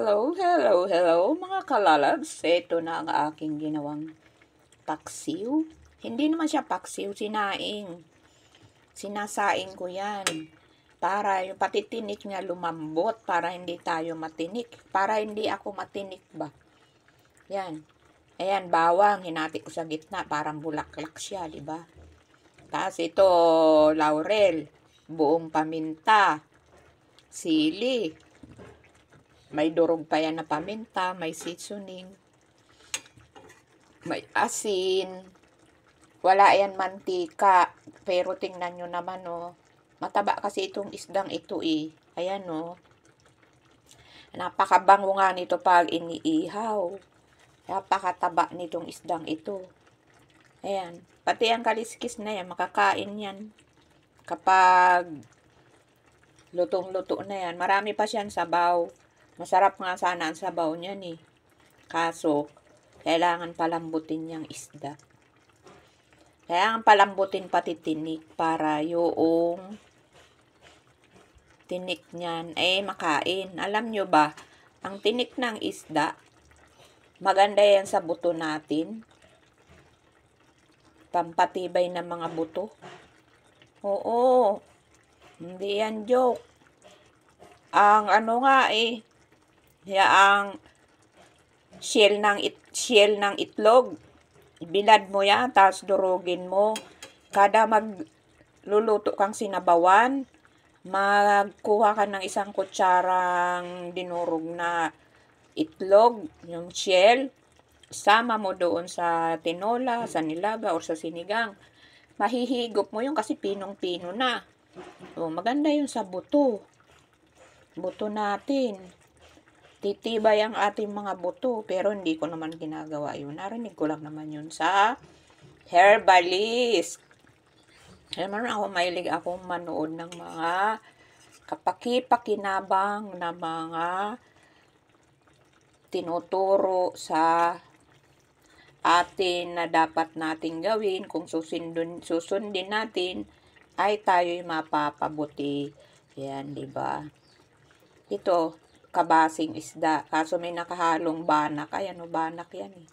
Hello mga kalalabs. Ito na ang aking ginawang paksiw. Hindi naman siya paksiw, sinaing. Sinasaing ko yan. Para yung pati tinik niya lumambot, para hindi tayo matinik. Para hindi ako matinik ba. Yan. Ayan, bawang. Hinati ko sa gitna. Parang bulaklak siya, di ba? Tapos ito, laurel. Buong paminta. Sili. May durog pa yan na paminta, may seasoning, may asin, wala yan mantika, pero tingnan nyo naman oh, mataba kasi itong isdang ito eh, ayan oh, napakabango nga nito pag iniihaw, napakataba nitong isdang ito, ayan, pati ang kaliskis na yan, makakain yan, kapag lutong-luto na yan, marami pa siyang sabaw. Masarap nga sana ang sabaw niyan eh. Kaso, kailangan palambutin niyang isda. Kailangan palambutin pati tinik para yung tinik niyan ay makain. Alam nyo ba, ang tinik ng isda, maganda yan sa buto natin. Pampatibay ng mga buto. Oo, hindi yan joke. Ang ano nga eh, ang shell ng itlog. Bilad mo yan, tapos durugin mo. Kada magluluto kang sinabawan, magkuha ka ng isang kutsarang dinurog na itlog, yung shell. Sama mo doon sa tinola, sa nilaga, o sa sinigang. Mahihigop mo yun kasi pinong-pino na. O, maganda yun sa buto. Buto natin. Titibay ang ating mga buto, pero hindi ko naman ginagawa yun. Narinig ko lang naman yun sa herbalist. Alam mo, ako mahilig akong manood ng mga kapaki-pakinabang na mga tinuturo sa atin na dapat nating gawin. Kung susundin natin, ay tayo'y mapapabuti. Yan, diba? Ito, kabasing isda. Kaso may nakahalong banak. Ayan o, banak yan eh.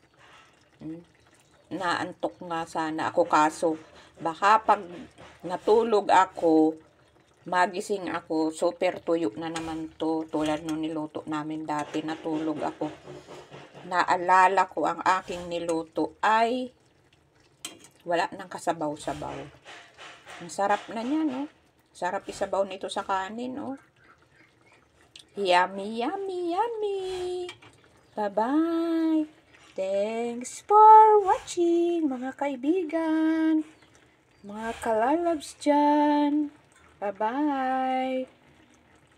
Naantok nga sana ako. Kaso, baka pag natulog ako, magising ako, super tuyo na naman to. Tulad nung niluto namin dati, natulog ako. Naalala ko ang aking niluto ay wala nang kasabaw-sabaw. Ang sarap na niya, no? Sarap isabaw nito sa kanin, no? Yummy, yummy, yummy. Bye-bye. Thanks for watching, mga kaibigan. Mga kalalabs dyan. Bye-bye.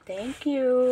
Thank you.